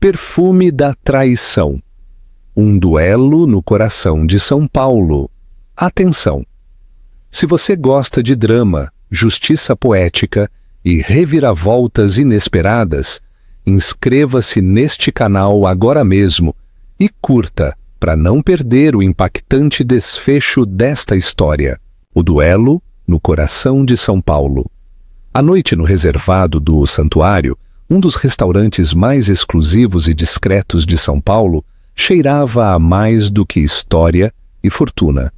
Perfume da traição. Um duelo no coração de São Paulo. Atenção! Se você gosta de drama, justiça poética e reviravoltas inesperadas, inscreva-se neste canal agora mesmo e curta para não perder o impactante desfecho desta história. O duelo no coração de São Paulo. À noite no reservado do Santuário, um dos restaurantes mais exclusivos e discretos de São Paulo, cheirava a mais do que história e fortuna.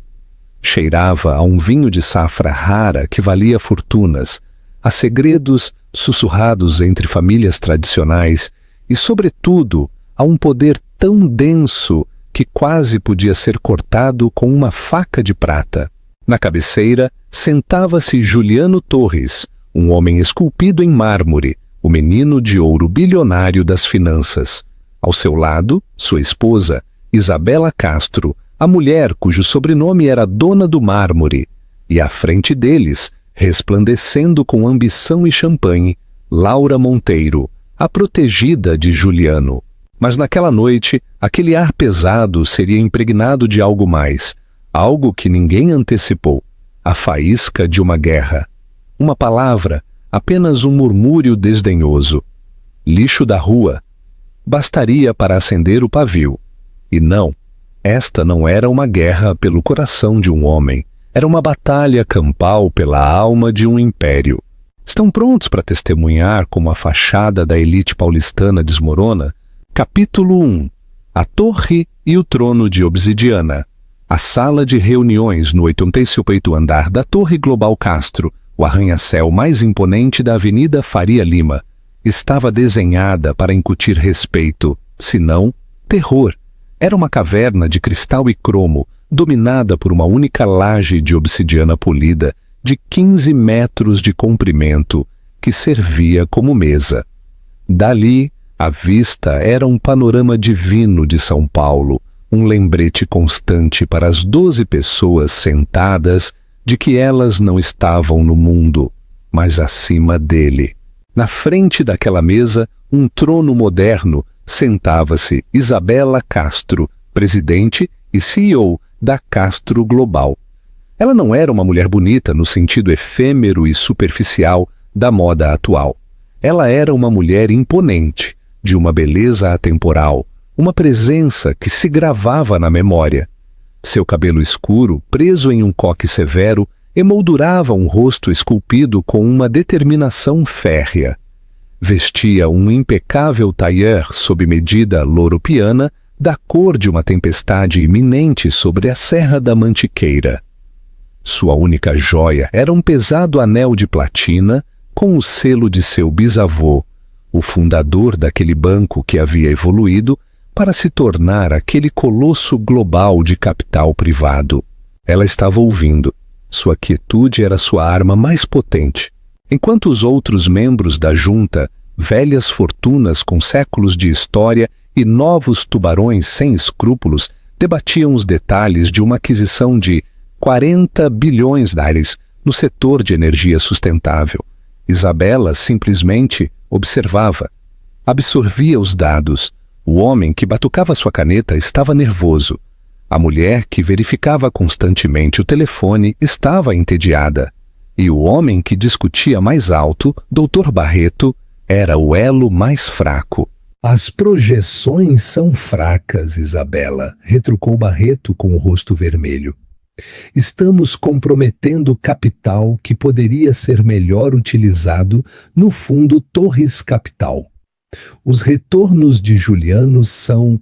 Cheirava a um vinho de safra rara que valia fortunas, a segredos sussurrados entre famílias tradicionais e, sobretudo, a um poder tão denso que quase podia ser cortado com uma faca de prata. Na cabeceira, sentava-se Juliano Torres, um homem esculpido em mármore, o menino de ouro bilionário das finanças. Ao seu lado, sua esposa, Isabela Castro, a mulher cujo sobrenome era Dona do Mármore, e à frente deles, resplandecendo com ambição e champanhe, Laura Monteiro, a protegida de Juliano. Mas naquela noite, aquele ar pesado seria impregnado de algo mais, algo que ninguém antecipou, a faísca de uma guerra. Uma palavra, apenas um murmúrio desdenhoso. Lixo da rua. Bastaria para acender o pavio. E não, esta não era uma guerra pelo coração de um homem, era uma batalha campal pela alma de um império. Estão prontos para testemunhar como a fachada da elite paulistana desmorona? Capítulo 1. A Torre e o Trono de Obsidiana. A sala de reuniões no 88º andar da Torre Global Castro, o arranha-céu mais imponente da Avenida Faria Lima, estava desenhada para incutir respeito, se não terror. Era uma caverna de cristal e cromo, dominada por uma única laje de obsidiana polida de 15 metros de comprimento, que servia como mesa. Dali, a vista era um panorama divino de São Paulo, um lembrete constante para as 12 pessoas sentadas de que elas não estavam no mundo, mas acima dele. Na frente daquela mesa, um trono moderno, sentava-se Isabela Castro, presidente e CEO da Castro Global. Ela não era uma mulher bonita no sentido efêmero e superficial da moda atual. Ela era uma mulher imponente, de uma beleza atemporal, uma presença que se gravava na memória. Seu cabelo escuro, preso em um coque severo, emoldurava um rosto esculpido com uma determinação férrea. Vestia um impecável tailleur sob medida loropiana, da cor de uma tempestade iminente sobre a Serra da Mantiqueira. Sua única joia era um pesado anel de platina com o selo de seu bisavô, o fundador daquele banco que havia evoluído para se tornar aquele colosso global de capital privado. Ela estava ouvindo. Sua quietude era sua arma mais potente. Enquanto os outros membros da junta, velhas fortunas com séculos de história e novos tubarões sem escrúpulos, debatiam os detalhes de uma aquisição de 40 bilhões de dólares no setor de energia sustentável. Isabela simplesmente observava, absorvia os dados. O homem que batucava sua caneta estava nervoso. A mulher que verificava constantemente o telefone estava entediada. E o homem que discutia mais alto, Dr. Barreto, era o elo mais fraco. As projeções são fracas, Isabela, retrucou Barreto com o rosto vermelho. Estamos comprometendo capital que poderia ser melhor utilizado no fundo Torres Capital. Os retornos de Juliano são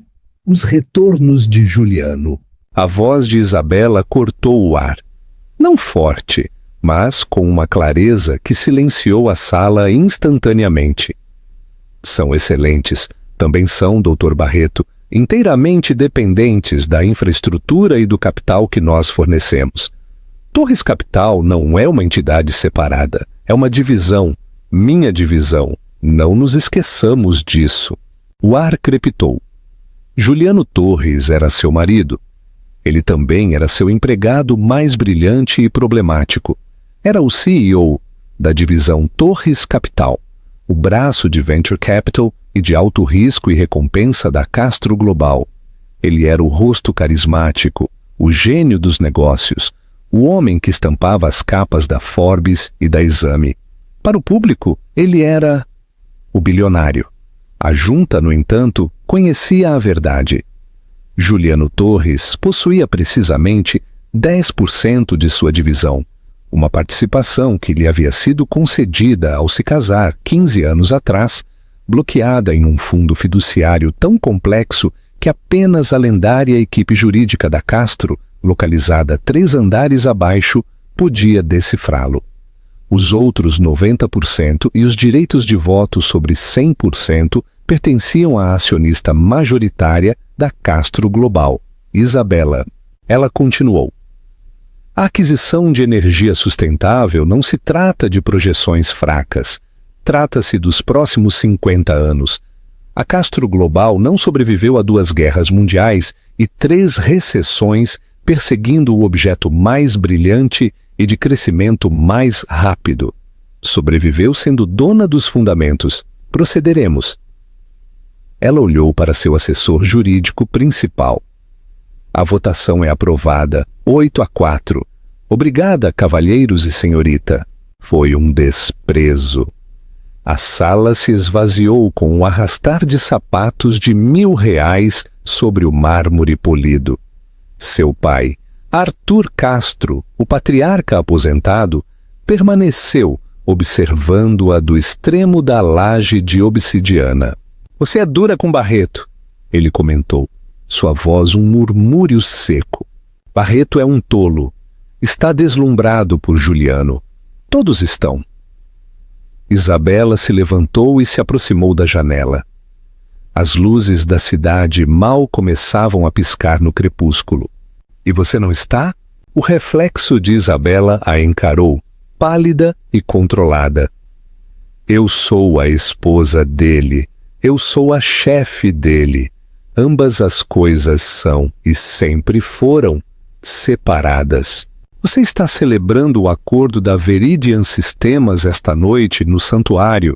os retornos de Juliano. A voz de Isabela cortou o ar. Não forte, mas com uma clareza que silenciou a sala instantaneamente. São excelentes, também são, Dr. Barreto, inteiramente dependentes da infraestrutura e do capital que nós fornecemos. Torres Capital não é uma entidade separada, é uma divisão, minha divisão. Não nos esqueçamos disso. O ar crepitou. Juliano Torres era seu marido. Ele também era seu empregado mais brilhante e problemático. Era o CEO da divisão Torres Capital, o braço de Venture Capital e de alto risco e recompensa da Castro Global. Ele era o rosto carismático, o gênio dos negócios, o homem que estampava as capas da Forbes e da Exame. Para o público, ele era o bilionário. A junta, no entanto, conhecia a verdade. Juliano Torres possuía precisamente 10% de sua divisão, uma participação que lhe havia sido concedida ao se casar 15 anos atrás, bloqueada em um fundo fiduciário tão complexo que apenas a lendária equipe jurídica da Castro, localizada 3 andares abaixo, podia decifrá-lo. Os outros 90% e os direitos de voto sobre 100% pertenciam à acionista majoritária da Castro Global, Isabela. Ela continuou. A aquisição de energia sustentável não se trata de projeções fracas. Trata-se dos próximos 50 anos. A Castro Global não sobreviveu a 2 guerras mundiais e 3 recessões, perseguindo o objeto mais brilhante e de crescimento mais rápido. Sobreviveu sendo dona dos fundamentos. Procederemos. Ela olhou para seu assessor jurídico principal. A votação é aprovada, 8-4. Obrigada, cavalheiros e senhorita. Foi um desprezo. A sala se esvaziou com um arrastar de sapatos de R$1.000 sobre o mármore polido. Seu pai, Arthur Castro, o patriarca aposentado, permaneceu observando-a do extremo da laje de obsidiana. Você é dura com Barreto, ele comentou, sua voz um murmúrio seco. Barreto é um tolo. Está deslumbrado por Juliano. Todos estão. Isabela se levantou e se aproximou da janela. As luzes da cidade mal começavam a piscar no crepúsculo. E você não está? O reflexo de Isabela a encarou, pálida e controlada. Eu sou a esposa dele. Eu sou a chefe dele. Ambas as coisas são, e sempre foram, separadas. Você está celebrando o acordo da Veridian Sistemas esta noite no santuário,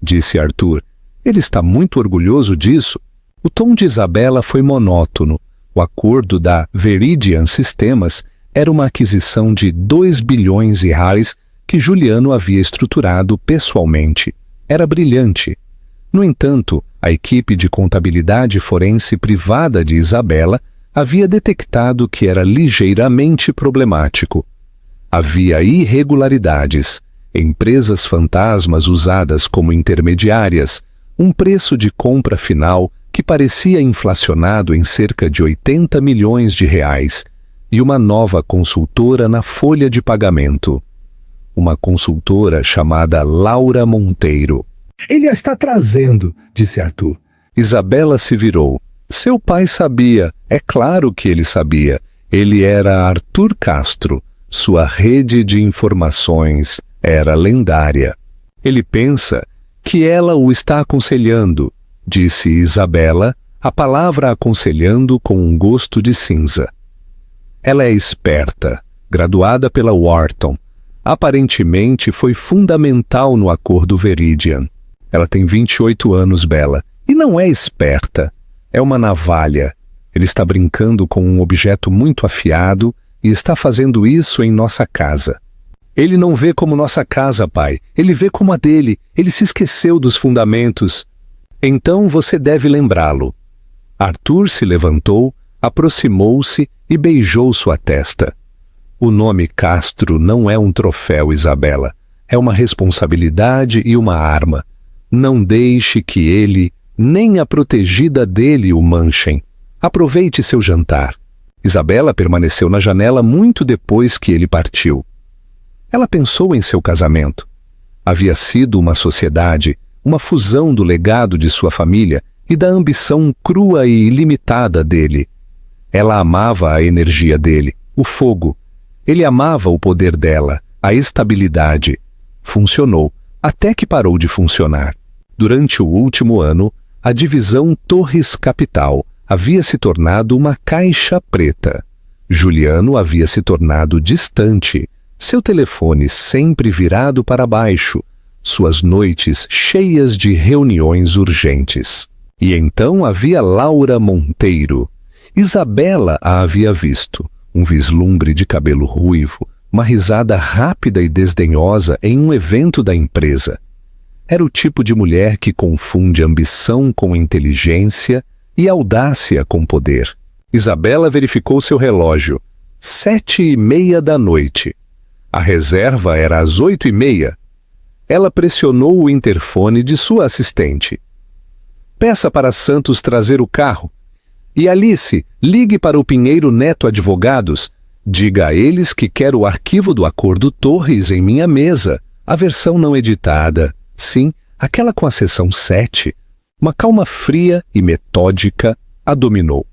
disse Arthur. Ele está muito orgulhoso disso. O tom de Isabela foi monótono. O acordo da Veridian Sistemas era uma aquisição de R$2 bilhões que Juliano havia estruturado pessoalmente. Era brilhante. No entanto, a equipe de contabilidade forense privada de Isabela havia detectado que era ligeiramente problemático. Havia irregularidades, empresas fantasmas usadas como intermediárias, um preço de compra final que parecia inflacionado em cerca de R$80 milhões e uma nova consultora na folha de pagamento. Uma consultora chamada Laura Monteiro. Ele a está trazendo, disse Arthur. Isabela se virou. Seu pai sabia, é claro que ele sabia. Ele era Arthur Castro. Sua rede de informações era lendária. Ele pensa que ela o está aconselhando, disse Isabela, a palavra aconselhando com um gosto de cinza. Ela é esperta, graduada pela Wharton. Aparentemente foi fundamental no acordo Veridian. Ela tem 28 anos, Bela, e não é esperta. É uma navalha. Ele está brincando com um objeto muito afiado e está fazendo isso em nossa casa. Ele não vê como nossa casa, pai. Ele vê como a dele. Ele se esqueceu dos fundamentos. Então você deve lembrá-lo. Arthur se levantou, aproximou-se e beijou sua testa. O nome Castro não é um troféu, Isabela. É uma responsabilidade e uma arma. Não deixe que ele, nem a protegida dele o manchem. Aproveite seu jantar. Isabela permaneceu na janela muito depois que ele partiu. Ela pensou em seu casamento. Havia sido uma sociedade, uma fusão do legado de sua família e da ambição crua e ilimitada dele. Ela amava a energia dele, o fogo. Ele amava o poder dela, a estabilidade. Funcionou, até que parou de funcionar. Durante o último ano, a divisão Torres Capital havia se tornado uma caixa preta. Juliano havia se tornado distante, seu telefone sempre virado para baixo, suas noites cheias de reuniões urgentes. E então havia Laura Monteiro. Isabela a havia visto, um vislumbre de cabelo ruivo, uma risada rápida e desdenhosa em um evento da empresa. Era o tipo de mulher que confunde ambição com inteligência e audácia com poder. Isabela verificou seu relógio. 7:30 da noite. A reserva era às 8:30. Ela pressionou o interfone de sua assistente. Peça para Santos trazer o carro. E Alice, ligue para o Pinheiro Neto Advogados. Diga a eles que quero o arquivo do Acordo Torres em minha mesa, a versão não editada. Sim, aquela com a seção 7. Uma calma fria e metódica a dominou.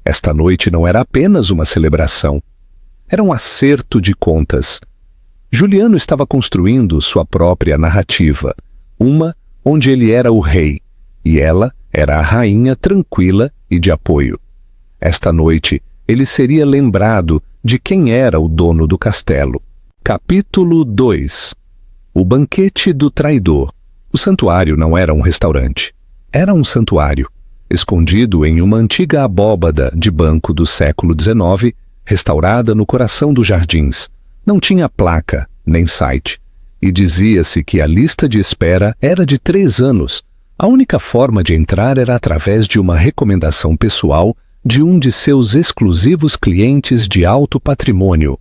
Esta noite não era apenas uma celebração. Era um acerto de contas. Juliano estava construindo sua própria narrativa, uma onde ele era o rei, e ela era a rainha tranquila e de apoio. Esta noite, ele seria lembrado de quem era o dono do castelo. Capítulo 2. O banquete do traidor. O santuário não era um restaurante. Era um santuário, escondido em uma antiga abóbada de banco do século XIX, restaurada no coração dos jardins. Não tinha placa, nem site, e dizia-se que a lista de espera era de 3 anos. A única forma de entrar era através de uma recomendação pessoal de um de seus exclusivos clientes de alto patrimônio.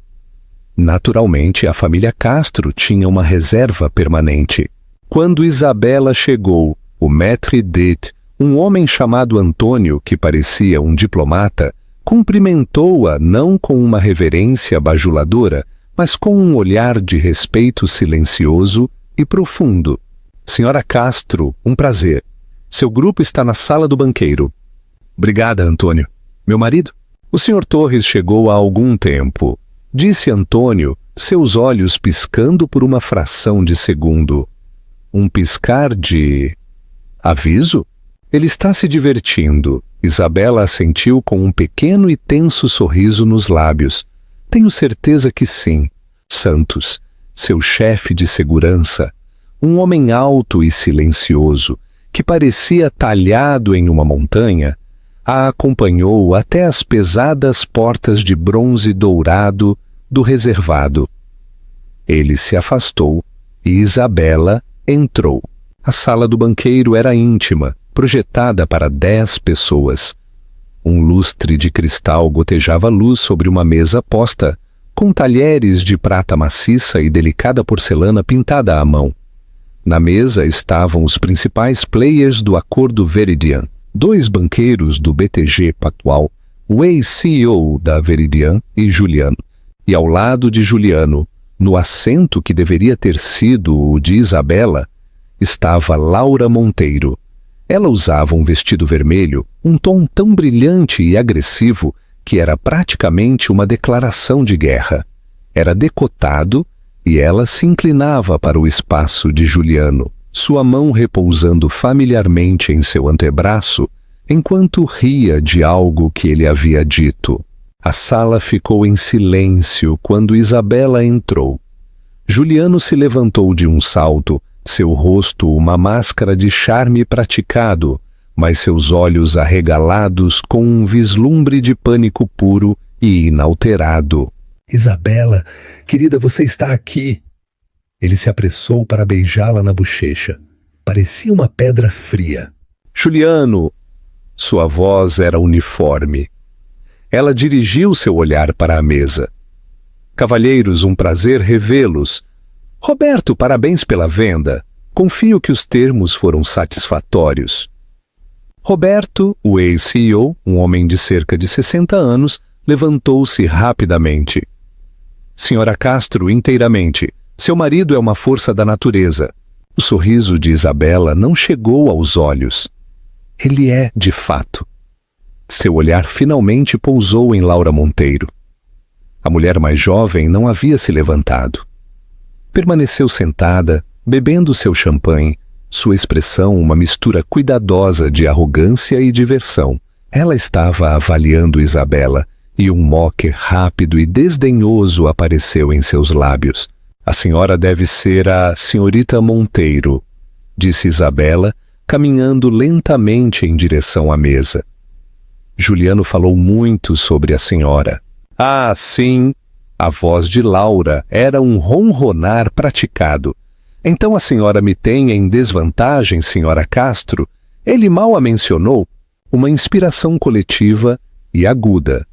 Naturalmente, a família Castro tinha uma reserva permanente. Quando Isabela chegou, o maître d'hôte, um homem chamado Antônio, que parecia um diplomata, cumprimentou-a não com uma reverência bajuladora, mas com um olhar de respeito silencioso e profundo. Senhora Castro, um prazer. Seu grupo está na sala do banqueiro. Obrigada, Antônio. Meu marido? O Sr. Torres chegou há algum tempo. Disse Antônio, seus olhos piscando por uma fração de segundo. Um piscar de... aviso? Ele está se divertindo. Isabela assentiu com um pequeno e tenso sorriso nos lábios. Tenho certeza que sim. Santos, seu chefe de segurança, um homem alto e silencioso, que parecia talhado em uma montanha, a acompanhou até as pesadas portas de bronze dourado do reservado. Ele se afastou e Isabela entrou. A sala do banqueiro era íntima, projetada para 10 pessoas. Um lustre de cristal gotejava luz sobre uma mesa posta, com talheres de prata maciça e delicada porcelana pintada à mão. Na mesa estavam os principais players do Acordo Veridian, 2 banqueiros do BTG Pactual, o ex-CEO da Veridian e Juliano. E ao lado de Juliano, no assento que deveria ter sido o de Isabela, estava Laura Monteiro. Ela usava um vestido vermelho, um tom tão brilhante e agressivo que era praticamente uma declaração de guerra. Era decotado e ela se inclinava para o espaço de Juliano, sua mão repousando familiarmente em seu antebraço, enquanto ria de algo que ele havia dito. A sala ficou em silêncio quando Isabela entrou. Juliano se levantou de um salto, seu rosto uma máscara de charme praticado, mas seus olhos arregalados com um vislumbre de pânico puro e inalterado. Isabela, querida, você está aqui. Ele se apressou para beijá-la na bochecha. Parecia uma pedra fria. Juliano! Sua voz era uniforme. Ela dirigiu seu olhar para a mesa. Cavalheiros, um prazer revê-los. Roberto, parabéns pela venda. Confio que os termos foram satisfatórios. Roberto, o ex-CEO, um homem de cerca de 60 anos, levantou-se rapidamente. Senhora Castro, inteiramente. Seu marido é uma força da natureza. O sorriso de Isabela não chegou aos olhos. Ele é, de fato. Seu olhar finalmente pousou em Laura Monteiro. A mulher mais jovem não havia se levantado. Permaneceu sentada, bebendo seu champanhe, sua expressão uma mistura cuidadosa de arrogância e diversão. Ela estava avaliando Isabela, e um moque rápido e desdenhoso apareceu em seus lábios. A senhora deve ser a senhorita Monteiro, disse Isabela, caminhando lentamente em direção à mesa. Juliano falou muito sobre a senhora. Ah, sim! A voz de Laura era um ronronar praticado. Então a senhora me tem em desvantagem, senhora Castro? Ele mal a mencionou. Uma inspiração coletiva e aguda.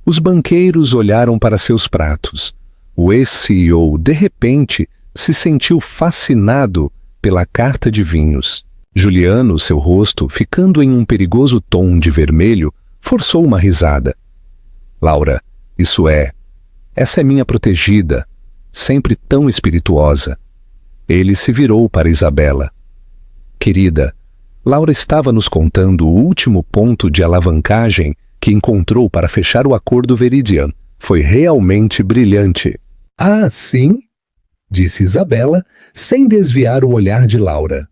Os banqueiros olharam para seus pratos. O ex-CEO, de repente, se sentiu fascinado pela carta de vinhos. Juliano, seu rosto ficando em um perigoso tom de vermelho, forçou uma risada. Laura, essa é minha protegida, sempre tão espirituosa. Ele se virou para Isabela. Querida, Laura estava nos contando o último ponto de alavancagem que encontrou para fechar o acordo Veridian. Foi realmente brilhante. Ah, sim? Disse Isabela, sem desviar o olhar de Laura.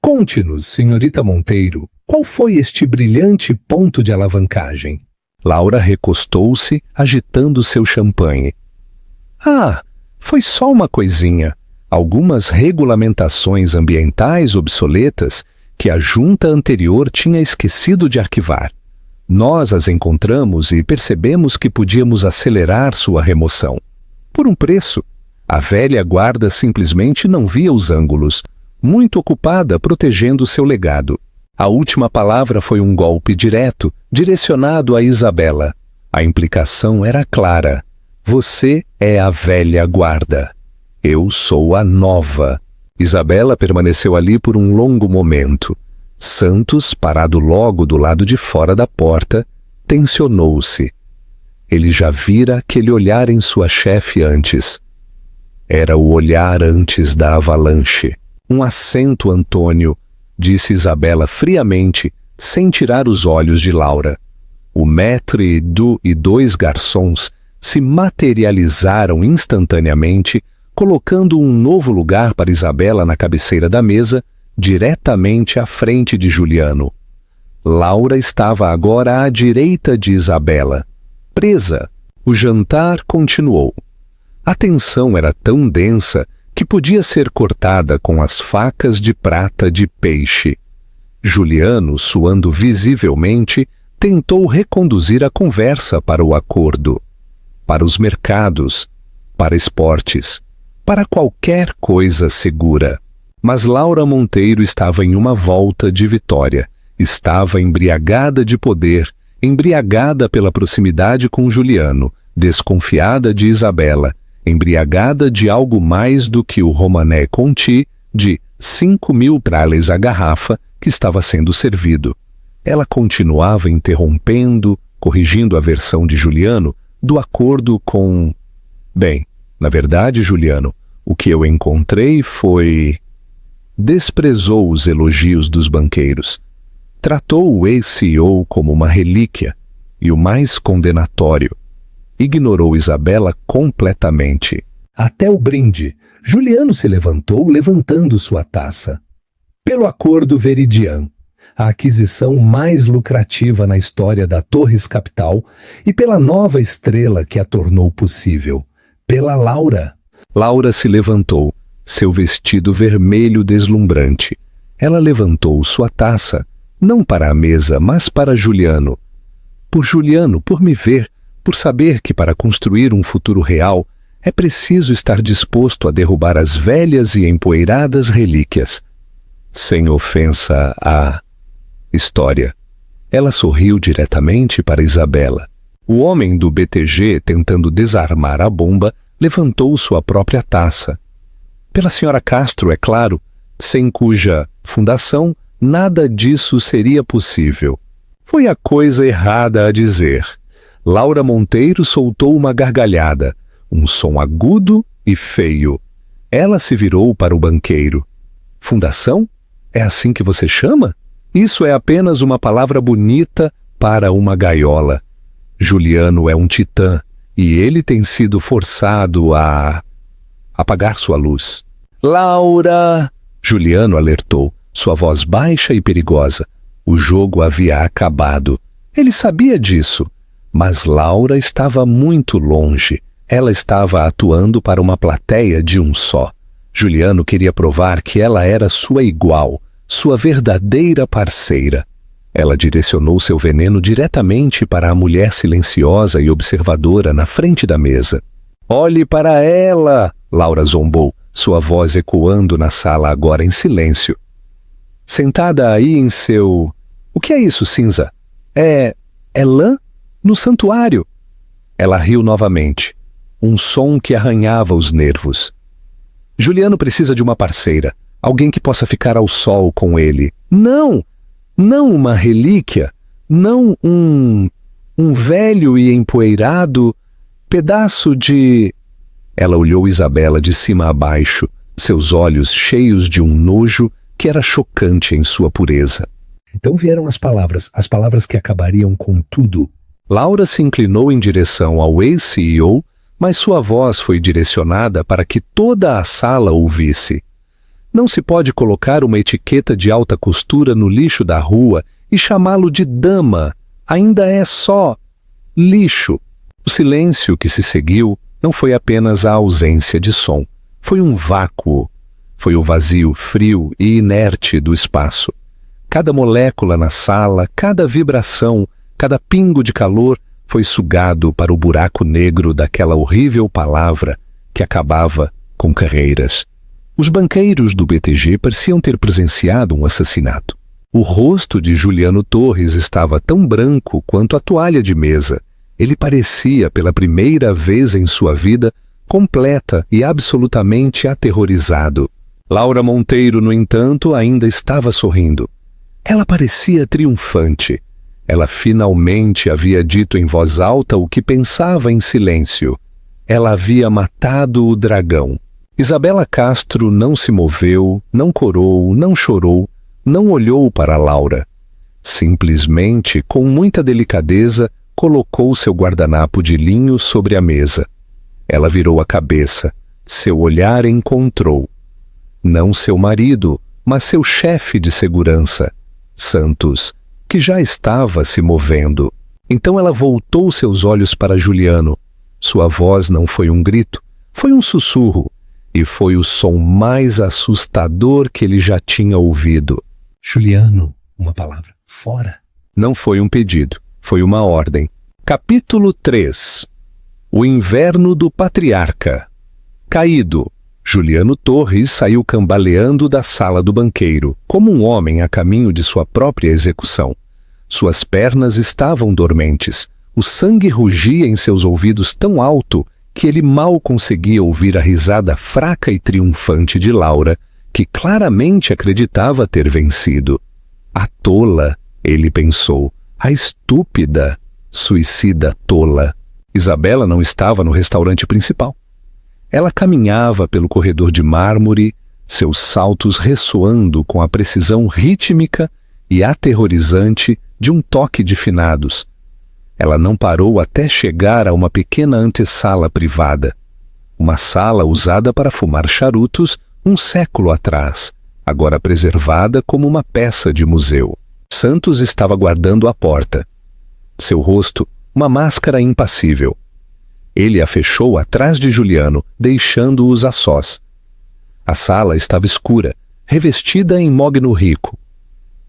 Conte-nos, senhorita Monteiro, qual foi este brilhante ponto de alavancagem? Laura recostou-se, agitando seu champanhe. Ah, foi só uma coisinha. Algumas regulamentações ambientais obsoletas que a junta anterior tinha esquecido de arquivar. Nós as encontramos e percebemos que podíamos acelerar sua remoção. Por um preço. A velha guarda simplesmente não via os ângulos, muito ocupada protegendo seu legado. A última palavra foi um golpe direto, direcionado a Isabela. A implicação era clara. Você é a velha guarda. Eu sou a nova. Isabela permaneceu ali por um longo momento. Santos, parado logo do lado de fora da porta, tensionou-se. Ele já vira aquele olhar em sua chefe antes. Era o olhar antes da avalanche. Um assento, Antônio, disse Isabela friamente, sem tirar os olhos de Laura. O maître d'hôtel e 2 garçons se materializaram instantaneamente, colocando um novo lugar para Isabela na cabeceira da mesa, diretamente à frente de Juliano. Laura estava agora à direita de Isabela. Presa, o jantar continuou. A tensão era tão densa que podia ser cortada com as facas de prata de peixe. Juliano, suando visivelmente, tentou reconduzir a conversa para o acordo, para os mercados, para esportes, para qualquer coisa segura. Mas Laura Monteiro estava em uma volta de vitória, estava embriagada de poder, embriagada pela proximidade com Juliano, desconfiada de Isabela, embriagada de algo mais do que o Romané Conti de 5.000 prales a garrafa que estava sendo servido. Ela continuava interrompendo, corrigindo a versão de Juliano do acordo com... Bem, na verdade, Juliano, o que eu encontrei foi... Desprezou os elogios dos banqueiros. Tratou o ex-CEO como uma relíquia e o mais condenatório. Ignorou Isabela completamente. Até o brinde, Juliano se levantou, levantando sua taça. Pelo acordo Veridian, a aquisição mais lucrativa na história da Torres Capital, e pela nova estrela que a tornou possível, pela Laura. Laura se levantou, seu vestido vermelho deslumbrante. Ela levantou sua taça, não para a mesa, mas para Juliano. Por Juliano, por me ver, por saber que para construir um futuro real é preciso estar disposto a derrubar as velhas e empoeiradas relíquias. Sem ofensa à história. Ela sorriu diretamente para Isabela. O homem do BTG, tentando desarmar a bomba, levantou sua própria taça. Pela senhora Castro, é claro, sem cuja fundação nada disso seria possível. Foi a coisa errada a dizer. Laura Monteiro soltou uma gargalhada, um som agudo e feio. Ela se virou para o banqueiro. Fundação? É assim que você chama? Isso é apenas uma palavra bonita para uma gaiola. Juliano é um titã e ele tem sido forçado a apagar sua luz. Laura! Juliano alertou, sua voz baixa e perigosa. O jogo havia acabado. Ele sabia disso. Mas Laura estava muito longe. Ela estava atuando para uma plateia de um só. Juliano queria provar que ela era sua igual, sua verdadeira parceira. Ela direcionou seu veneno diretamente para a mulher silenciosa e observadora na frente da mesa. "Olhe para ela!" Laura zombou, sua voz ecoando na sala agora em silêncio. "Sentada aí em seu... O que é isso, cinza? É lã? No santuário!" Ela riu novamente, um som que arranhava os nervos. "Juliano precisa de uma parceira, alguém que possa ficar ao sol com ele. Não! Não uma relíquia, não um velho e empoeirado pedaço de..." Ela olhou Isabela de cima a baixo, seus olhos cheios de um nojo que era chocante em sua pureza. Então vieram as palavras que acabariam com tudo. Laura se inclinou em direção ao ex-CEO, mas sua voz foi direcionada para que toda a sala ouvisse. Não se pode colocar uma etiqueta de alta costura no lixo da rua e chamá-lo de dama. Ainda é só lixo. O silêncio que se seguiu não foi apenas a ausência de som. Foi um vácuo. Foi o vazio frio e inerte do espaço. Cada molécula na sala, cada vibração, cada pingo de calor foi sugado para o buraco negro daquela horrível palavra que acabava com carreiras. Os banqueiros do BTG pareciam ter presenciado um assassinato. O rosto de Juliano Torres estava tão branco quanto a toalha de mesa. Ele parecia, pela primeira vez em sua vida, completa e absolutamente aterrorizado. Laura Monteiro, no entanto, ainda estava sorrindo. Ela parecia triunfante. Ela finalmente havia dito em voz alta o que pensava em silêncio. Ela havia matado o dragão. Isabela Castro não se moveu, não corou, não chorou, não olhou para Laura. Simplesmente, com muita delicadeza, colocou seu guardanapo de linho sobre a mesa. Ela virou a cabeça. Seu olhar encontrou. Não seu marido, mas seu chefe de segurança, Santos, que já estava se movendo. Então ela voltou seus olhos para Juliano. Sua voz não foi um grito, foi um sussurro. E foi o som mais assustador que ele já tinha ouvido. "Juliano", uma palavra, "fora". Não foi um pedido, foi uma ordem. Capítulo 3. O inverno do patriarca. Caído, Juliano Torres saiu cambaleando da sala do banqueiro, como um homem a caminho de sua própria execução. Suas pernas estavam dormentes, o sangue rugia em seus ouvidos tão alto que ele mal conseguia ouvir a risada fraca e triunfante de Laura, que claramente acreditava ter vencido. A tola, ele pensou, a estúpida, suicida tola. Isabela não estava no restaurante principal. Ela caminhava pelo corredor de mármore, seus saltos ressoando com a precisão rítmica e aterrorizante de um toque de finados. Ela não parou até chegar a uma pequena antessala privada. Uma sala usada para fumar charutos um século atrás, agora preservada como uma peça de museu. Santos estava guardando a porta. Seu rosto, uma máscara impassível. Ele a fechou atrás de Juliano, deixando-os a sós. A sala estava escura, revestida em mogno rico.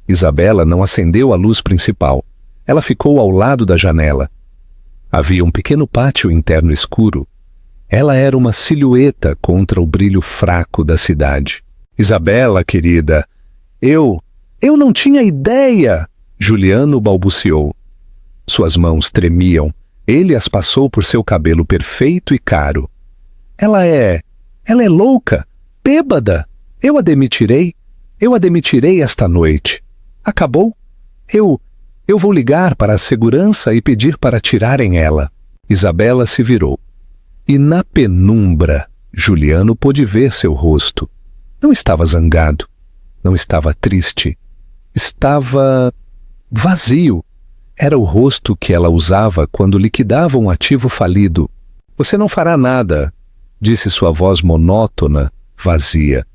Isabela não acendeu a luz principal. Ela ficou ao lado da janela. Havia um pequeno pátio interno escuro. Ela era uma silhueta contra o brilho fraco da cidade. "Isabela, querida, eu não tinha ideia!" Juliano balbuciou. Suas mãos tremiam. Ele as passou por seu cabelo perfeito e caro. Ela é louca, bêbada. Eu a demitirei esta noite. Acabou? Eu vou ligar para a segurança e pedir para tirarem ela." Isabela se virou. E na penumbra, Juliano pôde ver seu rosto. Não estava zangado, não estava triste. Estava vazio. Era o rosto que ela usava quando liquidava um ativo falido. "Você não fará nada", disse sua voz monótona, vazia.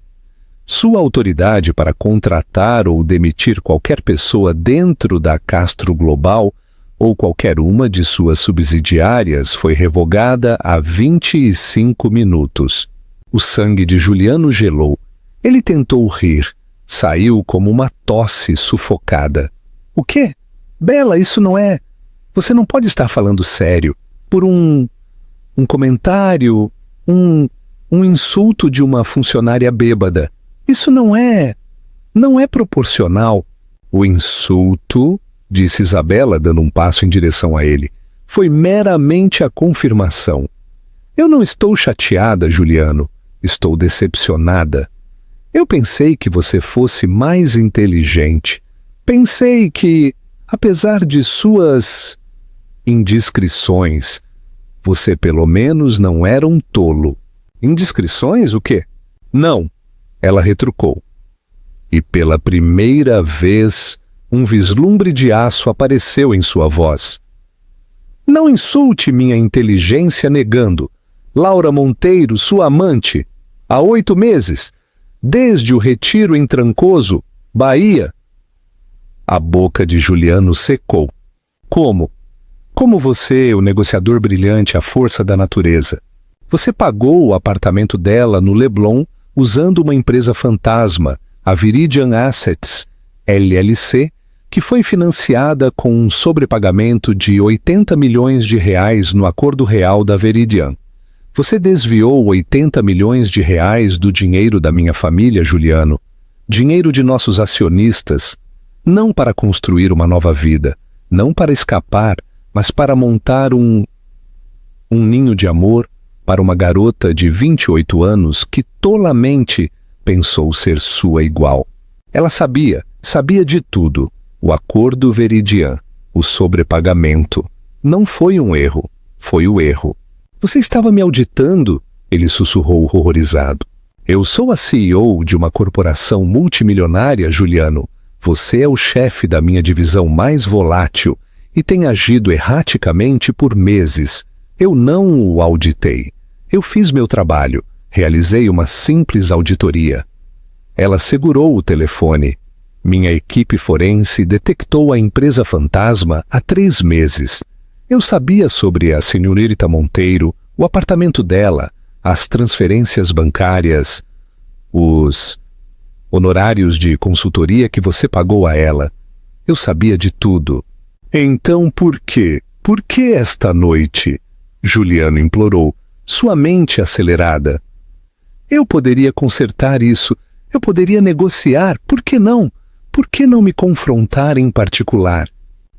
Sua autoridade para contratar ou demitir qualquer pessoa dentro da Castro Global ou qualquer uma de suas subsidiárias foi revogada há 25 minutos. O sangue de Juliano gelou. Ele tentou rir. Saiu como uma tosse sufocada. O quê? Bela, isso não é... Você não pode estar falando sério. Por um comentário, um insulto de uma funcionária bêbada. Isso não é proporcional. O insulto, disse Isabela, dando um passo em direção a ele, foi meramente a confirmação. Eu não estou chateada, Juliano. Estou decepcionada. Eu pensei que você fosse mais inteligente. Pensei que, apesar de suas indiscrições, você pelo menos não era um tolo. Indiscrições, o quê? Não, ela retrucou. E pela primeira vez, um vislumbre de aço apareceu em sua voz. Não insulte minha inteligência negando. Laura Monteiro, sua amante, há 8 meses, desde o retiro em Trancoso, Bahia. A boca de Juliano secou. Como? Como você, o negociador brilhante à força da natureza? Você pagou o apartamento dela no Leblon usando uma empresa fantasma, a Viridian Assets, LLC, que foi financiada com um sobrepagamento de 80 milhões de reais no acordo real da Viridian. Você desviou 80 milhões de reais do dinheiro da minha família, Juliano, dinheiro de nossos acionistas, não para construir uma nova vida, não para escapar, mas para montar um ninho de amor para uma garota de 28 anos que tolamente pensou ser sua igual. Ela sabia de tudo. O acordo Viridian, o sobrepagamento. Não foi um erro, foi o erro. Você estava me auditando? Ele sussurrou horrorizado. Eu sou a CEO de uma corporação multimilionária, Juliano. Você é o chefe da minha divisão mais volátil e tem agido erraticamente por meses. Eu não o auditei. Eu fiz meu trabalho. Realizei uma simples auditoria. Ela segurou o telefone. Minha equipe forense detectou a empresa fantasma há 3 meses. Eu sabia sobre a senhorita Monteiro, o apartamento dela, as transferências bancárias, os honorários de consultoria que você pagou a ela. Eu sabia de tudo. Então por quê? Por que esta noite? Juliano implorou, sua mente acelerada. Eu poderia consertar isso. Eu poderia negociar. Por que não? Por que não me confrontar em particular?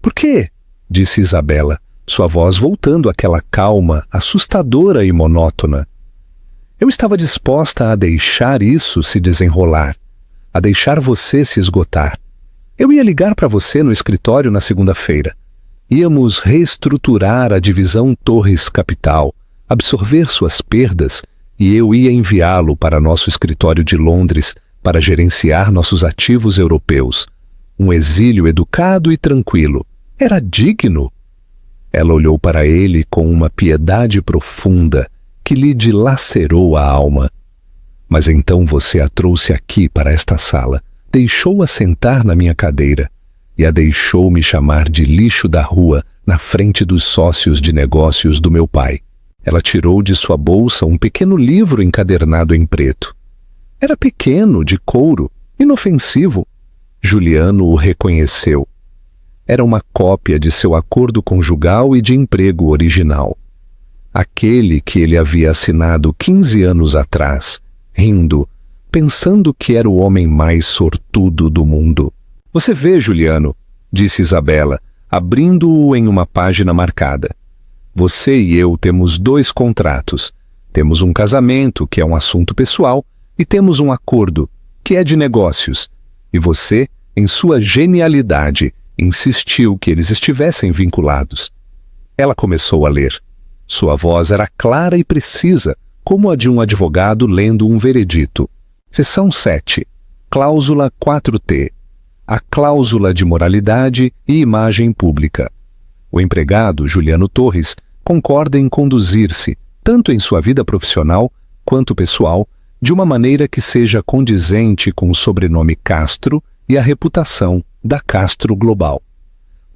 Por quê? Disse Isabela, sua voz voltando àquela calma, assustadora e monótona. Eu estava disposta a deixar isso se desenrolar, a deixar você se esgotar. Eu ia ligar para você no escritório na segunda-feira. Íamos reestruturar a divisão Torres Capital, absorver suas perdas, e eu ia enviá-lo para nosso escritório de Londres para gerenciar nossos ativos europeus. Um exílio educado e tranquilo. Era digno. Ela olhou para ele com uma piedade profunda que lhe dilacerou a alma. Mas então você a trouxe aqui para esta sala, deixou-a sentar na minha cadeira e a deixou me chamar de lixo da rua na frente dos sócios de negócios do meu pai. Ela tirou de sua bolsa um pequeno livro encadernado em preto. Era pequeno, de couro, inofensivo. Juliano o reconheceu. Era uma cópia de seu acordo conjugal e de emprego original. Aquele que ele havia assinado 15 anos atrás, rindo, pensando que era o homem mais sortudo do mundo. Você vê, Juliano, disse Isabela, abrindo-o em uma página marcada. Você e eu temos 2 contratos. Temos um casamento, que é um assunto pessoal, e temos um acordo, que é de negócios. E você, em sua genialidade, insistiu que eles estivessem vinculados. Ela começou a ler. Sua voz era clara e precisa, como a de um advogado lendo um veredito. Seção 7. Cláusula 4T. A cláusula de moralidade e imagem pública. O empregado, Juliano Torres, concorda em conduzir-se, tanto em sua vida profissional quanto pessoal, de uma maneira que seja condizente com o sobrenome Castro e a reputação da Castro Global.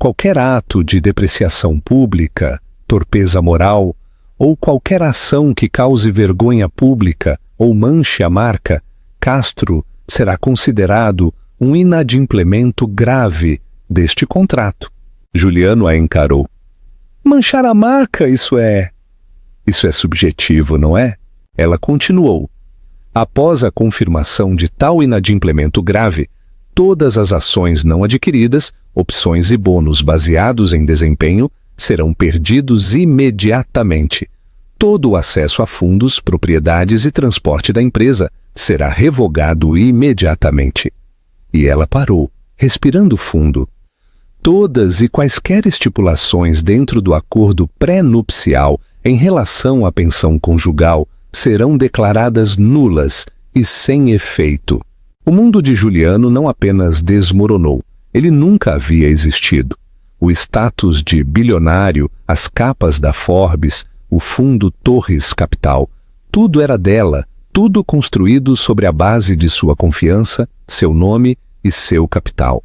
Qualquer ato de depreciação pública, torpeza moral ou qualquer ação que cause vergonha pública ou manche a marca, Castro será considerado um inadimplemento grave deste contrato. Juliano a encarou. Manchar a marca, isso é subjetivo, não é? Ela continuou. Após a confirmação de tal inadimplemento grave, todas as ações não adquiridas, opções e bônus baseados em desempenho serão perdidos imediatamente. Todo o acesso a fundos, propriedades e transporte da empresa será revogado imediatamente. E ela parou, respirando fundo. Todas e quaisquer estipulações dentro do acordo pré-nupcial em relação à pensão conjugal serão declaradas nulas e sem efeito. O mundo de Juliano não apenas desmoronou, ele nunca havia existido. O status de bilionário, as capas da Forbes, o fundo Torres Capital, tudo era dela, tudo construído sobre a base de sua confiança, seu nome e seu capital.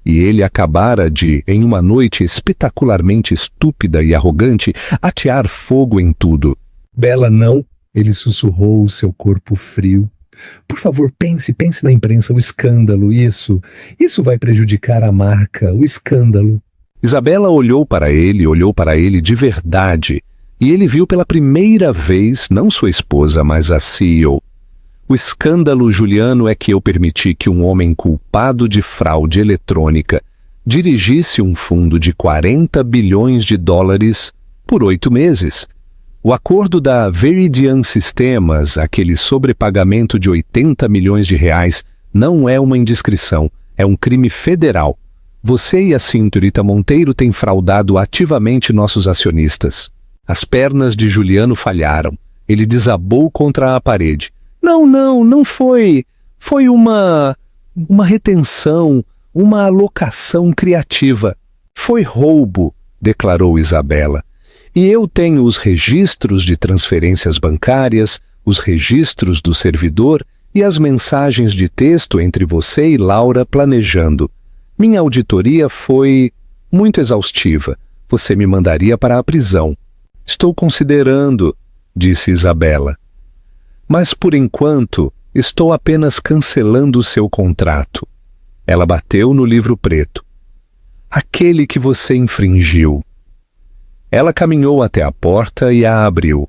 E ele acabara de, em uma noite espetacularmente estúpida e arrogante, atear fogo em tudo. Bela, não, ele sussurrou o seu corpo frio. Por favor, pense na imprensa, o escândalo, isso vai prejudicar a marca, o escândalo. Isabela olhou para ele de verdade, e ele viu pela primeira vez, não sua esposa, mas a CEO. O escândalo, Juliano, é que eu permiti que um homem culpado de fraude eletrônica dirigisse um fundo de 40 bilhões de dólares por 8 meses. O acordo da Veridian Sistemas, aquele sobrepagamento de 80 milhões de reais, não é uma indiscrição, é um crime federal. Você e a Cinturita Monteiro têm fraudado ativamente nossos acionistas. As pernas de Juliano falharam. Ele desabou contra a parede. Não foi. Foi uma retenção, uma alocação criativa. Foi roubo, declarou Isabela. E eu tenho os registros de transferências bancárias, os registros do servidor e as mensagens de texto entre você e Laura planejando. Minha auditoria foi muito exaustiva. Você me mandaria para a prisão. Estou considerando, disse Isabela. Mas por enquanto, estou apenas cancelando o seu contrato. Ela bateu no livro preto. Aquele que você infringiu. Ela caminhou até a porta e a abriu.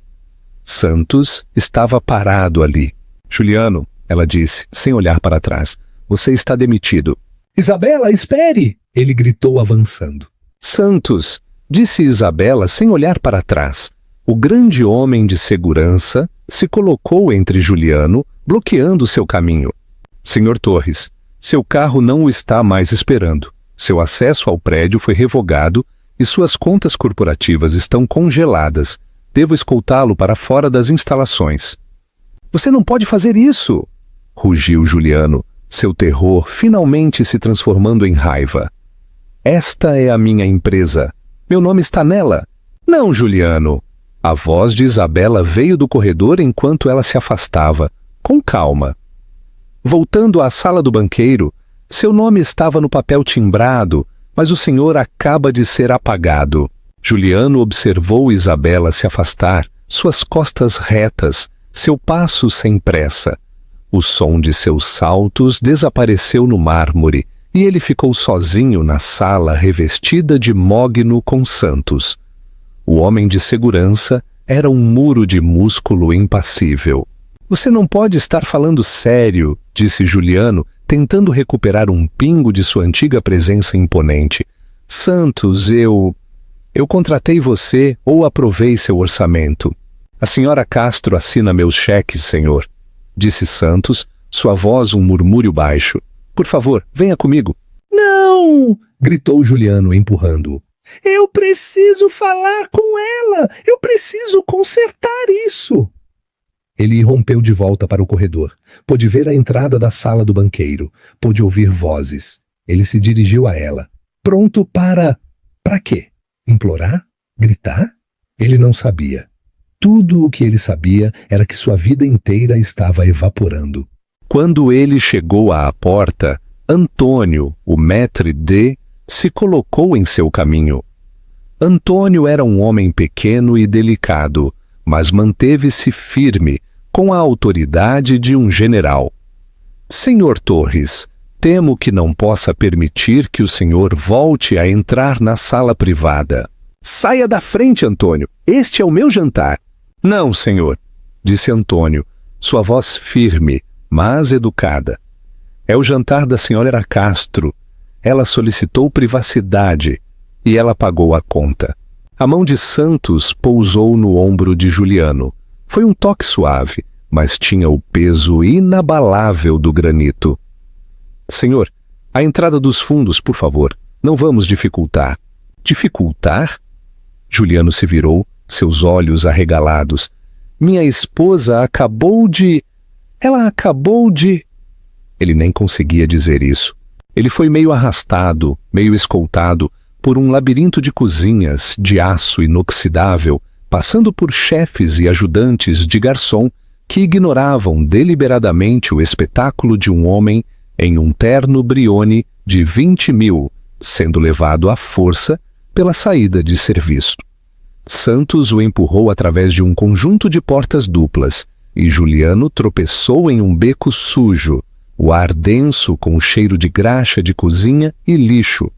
Santos estava parado ali. Juliano, ela disse, sem olhar para trás, você está demitido. Isabela, espere! Ele gritou avançando. Santos, disse Isabela sem olhar para trás. O grande homem de segurança se colocou entre Juliano, bloqueando seu caminho. Senhor Torres, seu carro não o está mais esperando. Seu acesso ao prédio foi revogado e suas contas corporativas estão congeladas. Devo escoltá-lo para fora das instalações. Você não pode fazer isso! Rugiu Juliano, seu terror finalmente se transformando em raiva. Esta é a minha empresa. Meu nome está nela. Não, Juliano. A voz de Isabela veio do corredor enquanto ela se afastava, com calma. Voltando à sala do banqueiro, seu nome estava no papel timbrado, mas o senhor acaba de ser apagado. Juliano observou Isabela se afastar, suas costas retas, seu passo sem pressa. O som de seus saltos desapareceu no mármore e ele ficou sozinho na sala revestida de mogno com santos. O homem de segurança era um muro de músculo impassível. Você não pode estar falando sério, disse Juliano, tentando recuperar um pingo de sua antiga presença imponente. Santos, eu contratei você ou aprovei seu orçamento. A senhora Castro assina meus cheques, senhor, disse Santos, sua voz um murmúrio baixo. Por favor, venha comigo. Não! Gritou Juliano, empurrando-o. Eu preciso falar com ela! Eu preciso consertar isso! Ele irrompeu de volta para o corredor. Pôde ver a entrada da sala do banqueiro. Pôde ouvir vozes. Ele se dirigiu a ela. Pronto para... Para quê? Implorar? Gritar? Ele não sabia. Tudo o que ele sabia era que sua vida inteira estava evaporando. Quando ele chegou à porta, Antônio, o maître d', se colocou em seu caminho. Antônio era um homem pequeno e delicado, mas manteve-se firme, com a autoridade de um general. Senhor Torres, temo que não possa permitir que o senhor volte a entrar na sala privada. Saia da frente, Antônio. Este é o meu jantar. Não, senhor, disse Antônio, sua voz firme, mas educada. É o jantar da senhora Castro. Ela solicitou privacidade e ela pagou a conta. A mão de Santos pousou no ombro de Juliano. Foi um toque suave, mas tinha o peso inabalável do granito. Senhor, a entrada dos fundos, por favor. Não vamos dificultar. Dificultar? Juliano se virou, seus olhos arregalados. Minha esposa acabou de... Ela acabou de... Ele nem conseguia dizer isso. Ele foi meio arrastado, meio escoltado, por um labirinto de cozinhas de aço inoxidável, passando por chefes e ajudantes de garçom que ignoravam deliberadamente o espetáculo de um homem em um terno Brioni de 20.000, sendo levado à força pela saída de serviço. Santos o empurrou através de um conjunto de portas duplas, e Juliano tropeçou em um beco sujo, o ar denso com o cheiro de graxa de cozinha e lixo.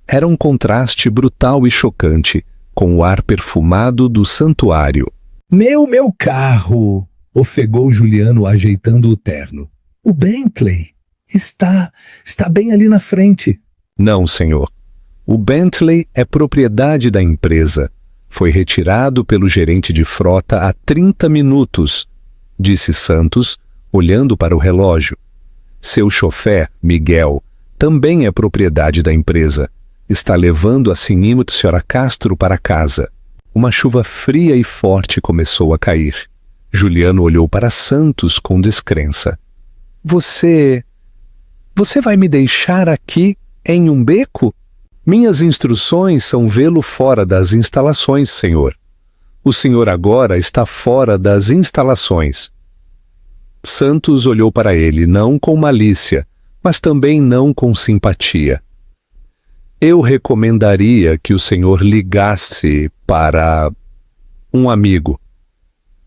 Era um contraste brutal e chocante, com o ar perfumado do santuário. Meu carro! Ofegou Juliano ajeitando o terno. O Bentley está bem ali na frente. Não, senhor. O Bentley é propriedade da empresa. Foi retirado pelo gerente de frota há 30 minutos, disse Santos, olhando para o relógio. Seu chofé, Miguel, também é propriedade da empresa. Está levando a senhora Castro para casa. Uma chuva fria e forte começou a cair. Juliano olhou para Santos com descrença. Você vai me deixar aqui em um beco? Minhas instruções são vê-lo fora das instalações, senhor. O senhor agora está fora das instalações. Santos olhou para ele, não com malícia, mas também não com simpatia. Eu recomendaria que o senhor ligasse para um amigo.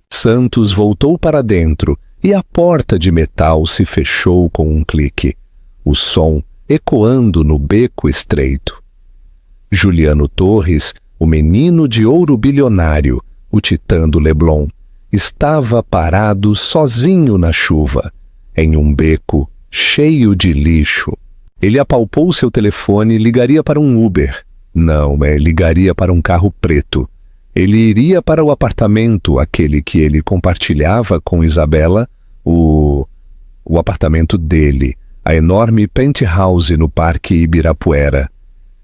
Santos voltou para dentro e a porta de metal se fechou com um clique, o som ecoando no beco estreito. Juliano Torres, o menino de ouro bilionário, o titã do Leblon, estava parado sozinho na chuva, em um beco cheio de lixo. Ele apalpou seu telefone e ligaria para um Uber. Não, ligaria para um carro preto. Ele iria para o apartamento, aquele que ele compartilhava com Isabela, o apartamento dele, a enorme penthouse no Parque Ibirapuera.